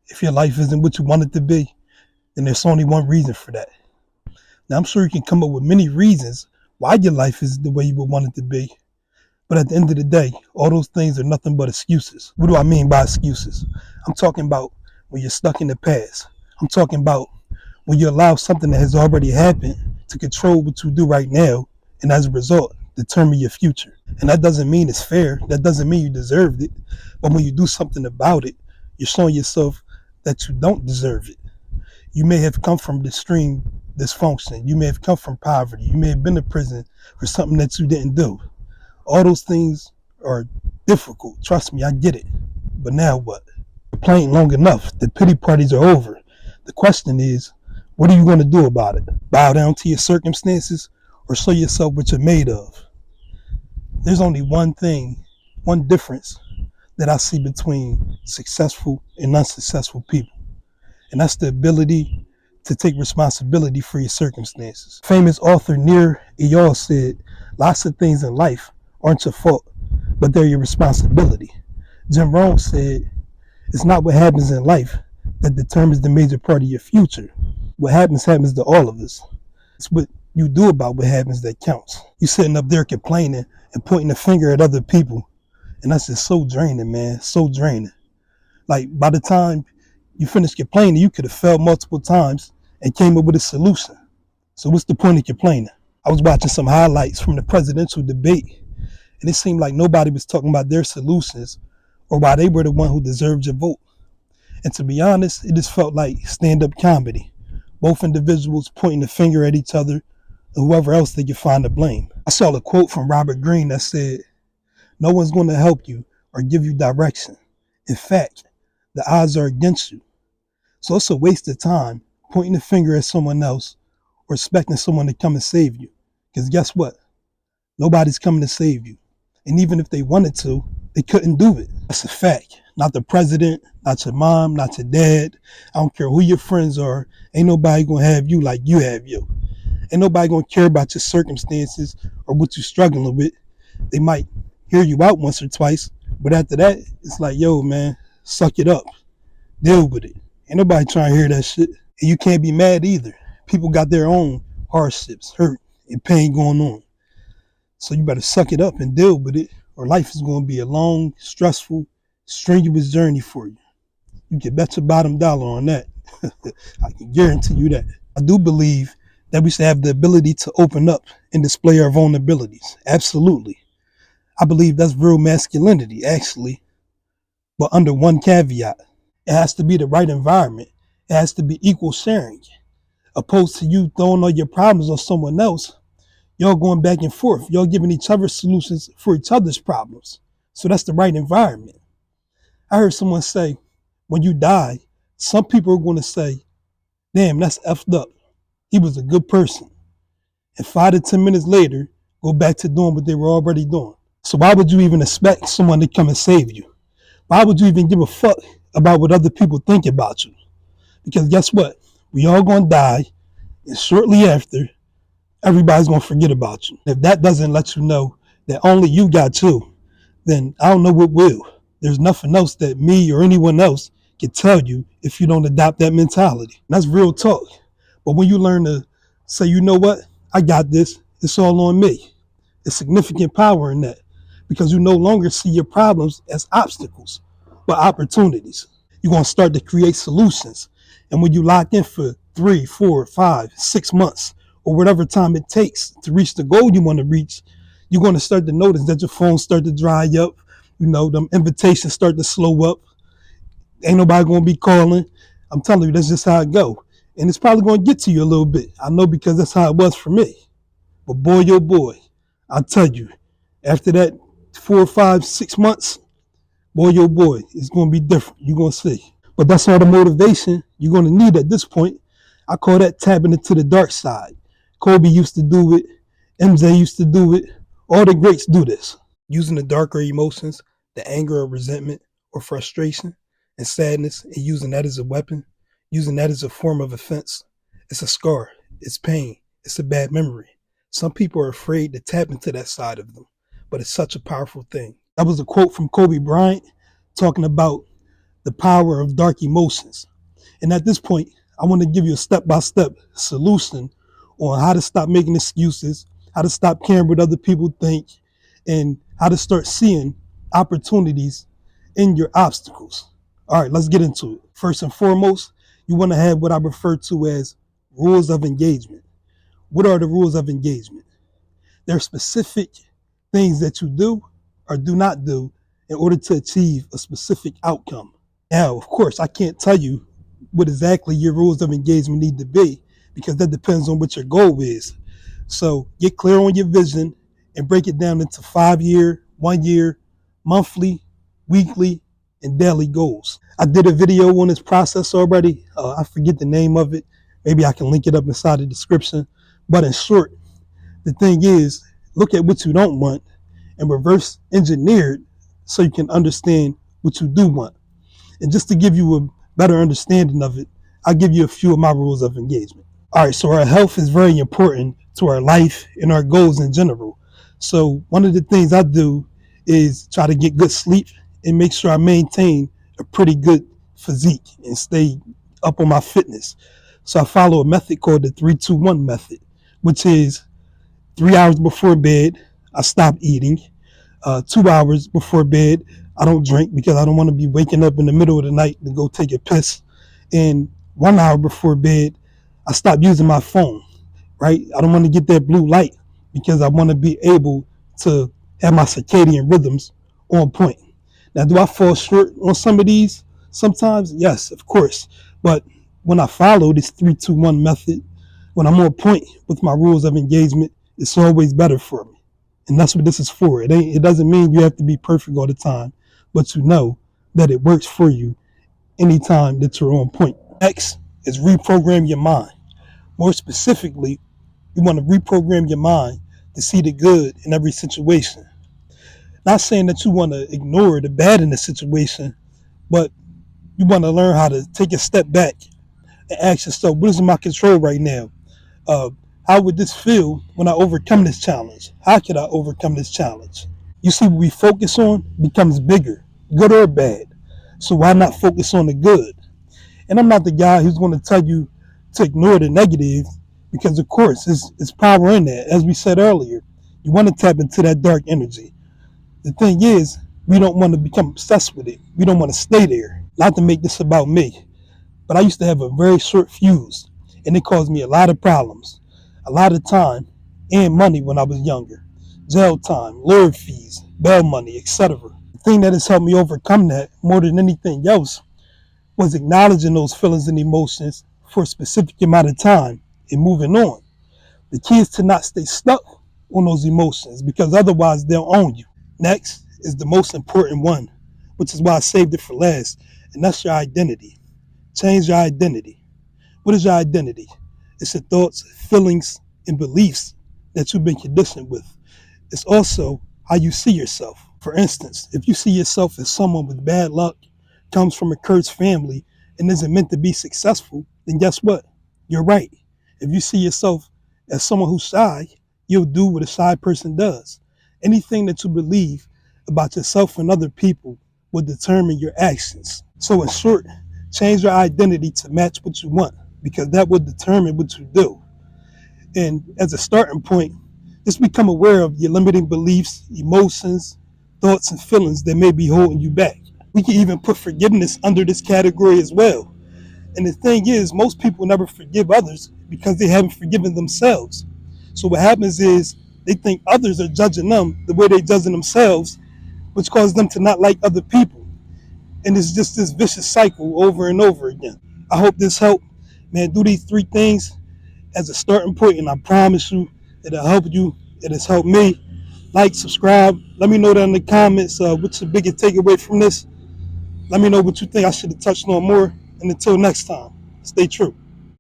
If your life isn't what you want it to be, then there's only one reason for that. Now, I'm sure you can come up with many reasons why your life is the way you would want it to be. But at the end of the day, all those things are nothing but excuses. What do I mean by excuses? I'm talking about when you're stuck in the past. I'm talking about when you allow something that has already happened to control what you do right now, and as a result, determine your future. And that doesn't mean it's fair. That doesn't mean you deserved it. But when you do something about it, you're showing yourself that you don't deserve it. You may have come from extreme dysfunction. You may have come from poverty. You may have been to prison for something that you didn't do. All those things are difficult. Trust me, I get it. But now what? You're playing long enough. The pity parties are over. The question is, what are you going to do about it? Bow down to your circumstances or show yourself what you're made of? There's only one thing, one difference that I see between successful and unsuccessful people. And that's the ability to take responsibility for your circumstances. Famous author Nir Eyal said, lots of things in life aren't your fault, but they're your responsibility. Jim Rohn said, it's not what happens in life that determines the major part of your future. What happens to all of us. It's what you do about what happens that counts. You sitting up there complaining and pointing the finger at other people, and that's just so draining, man, so draining. Like, by the time you finish complaining, you could have failed multiple times and came up with a solution. So what's the point of complaining? I was watching some highlights from the presidential debate, and it seemed like nobody was talking about their solutions or why they were the one who deserved your vote. And to be honest, it just felt like stand-up comedy. Both individuals pointing the finger at each other and whoever else they could find to blame. I saw a quote from Robert Greene that said, no one's going to help you or give you direction. In fact, the odds are against you. So it's a waste of time pointing the finger at someone else or expecting someone to come and save you. Because guess what? Nobody's coming to save you. And even if they wanted to, they couldn't do it. That's a fact. Not the president, not your mom, not your dad. I don't care who your friends are. Ain't nobody going to have you like you have you. Ain't nobody going to care about your circumstances or what you're struggling with. They might hear you out once or twice, but after that, it's like, yo, man, suck it up. Deal with it. Ain't nobody trying to hear that shit. And you can't be mad either. People got their own hardships, hurt, and pain going on. So you better suck it up and deal with it, or life is going to be a long, stressful, strenuous journey for you. You can bet your bottom dollar on that. I can guarantee you that. I do believe that we should have the ability to open up and display our vulnerabilities. Absolutely. I believe that's real masculinity, actually. But under one caveat. It has to be the right environment. It has to be equal sharing. Opposed to you throwing all your problems on someone else, y'all going back and forth. Y'all giving each other solutions for each other's problems. So that's the right environment. I heard someone say, when you die, some people are going to say, damn, that's effed up. He was a good person. And 5 to 10 minutes later, go back to doing what they were already doing. So why would you even expect someone to come and save you? Why would you even give a fuck about what other people think about you? Because guess what? We all going to die, and shortly after, everybody's going to forget about you. If that doesn't let you know that only you got you, then I don't know what will. There's nothing else that me or anyone else can tell you if you don't adopt that mentality. And that's real talk. But when you learn to say, you know what? I got this. It's all on me. There's significant power in that because you no longer see your problems as obstacles, but opportunities. You're going to start to create solutions. And when you lock in for 3, 4, 5, 6 months, or whatever time it takes to reach the goal you want to reach, you're going to start to notice that your phone start to dry up. You know, them invitations start to slow up. Ain't nobody going to be calling. I'm telling you, that's just how it go. And it's probably going to get to you a little bit. I know because that's how it was for me. But boy, oh boy, I'll tell you, after that 4, 5, 6 months, boy, oh boy, it's going to be different. You're going to see. But that's all the motivation you're going to need at this point. I call that tapping into the dark side. Kobe used to do it. MJ used to do it. All the greats do this. Using the darker emotions, the anger or resentment or frustration and sadness, and using that as a weapon, using that as a form of offense. It's a scar. It's pain. It's a bad memory. Some people are afraid to tap into that side of them, but it's such a powerful thing. That was a quote from Kobe Bryant talking about the power of dark emotions. And at this point, I want to give you a step-by-step solution on how to stop making excuses, how to stop caring what other people think, and how to start seeing opportunities in your obstacles. All right, let's get into it. First and foremost, you want to have what I refer to as rules of engagement. What are the rules of engagement? There are specific things that you do or do not do in order to achieve a specific outcome. Now, of course, I can't tell you what exactly your rules of engagement need to be because that depends on what your goal is. So get clear on your vision and break it down into 5 year, 1 year, monthly, weekly, and daily goals. I did a video on this process already. I forget the name of it. Maybe I can link it up inside the description. But in short, the thing is, look at what you don't want and reverse engineer it so you can understand what you do want. And just to give you a better understanding of it, I'll give you a few of my rules of engagement. All right, so our health is very important to our life and our goals in general. So one of the things I do is try to get good sleep and make sure I maintain a pretty good physique and stay up on my fitness. So I follow a method called the 3-2-1 method, which is 3 hours before bed, I stop eating. 2 hours before bed, I don't drink because I don't want to be waking up in the middle of the night to go take a piss. And 1 hour before bed, I stop using my phone, right? I don't want to get that blue light because I want to be able to have my circadian rhythms on point. Now, do I fall short on some of these? Sometimes, yes, of course. But when I follow this 3-2-1 method, when I'm on point with my rules of engagement, it's always better for me. And that's what this is for. It doesn't mean you have to be perfect all the time, but you know that it works for you anytime that you're on point. Next is reprogram your mind. More specifically, you want to reprogram your mind to see the good in every situation. Not saying that you want to ignore the bad in the situation, but you want to learn how to take a step back and ask yourself, what is in my control right now? Uh, how would this feel when I overcome this challenge? How could I overcome this challenge? You see, what we focus on becomes bigger, good or bad. So why not focus on the good? And I'm not the guy who's going to tell you to ignore the negative because, of course, it's power in that. As we said earlier, you want to tap into that dark energy. The thing is, we don't want to become obsessed with it. We don't want to stay there. Not to make this about me, but I used to have a very short fuse, and it caused me a lot of problems, a lot of time and money when I was younger. Jail time, lawyer fees, bail money, etc. The thing that has helped me overcome that more than anything else was acknowledging those feelings and emotions for a specific amount of time and moving on. The key is to not stay stuck on those emotions because otherwise they'll own you. Next is the most important one, which is why I saved it for last, and that's your identity. Change your identity. What is your identity? It's the thoughts, feelings, and beliefs that you've been conditioned with. It's also how you see yourself. For instance, if you see yourself as someone with bad luck, comes from a cursed family, and isn't meant to be successful, then guess what? You're right. If you see yourself as someone who's shy, you'll do what a shy person does. Anything that you believe about yourself and other people will determine your actions. So in short, change your identity to match what you want because that will determine what you do. And as a starting point, just become aware of your limiting beliefs, emotions, thoughts, and feelings that may be holding you back. We can even put forgiveness under this category as well. And the thing is, most people never forgive others because they haven't forgiven themselves. So what happens is they think others are judging them the way they're judging themselves, which causes them to not like other people. And it's just this vicious cycle over and over again. I hope this helped. Man, do these 3 things as a starting point, and I promise you it'll help you. It has helped me. Like, subscribe. Let me know down in the comments what's the biggest takeaway from this. Let me know what you think I should have touched on more. And until next time, stay true.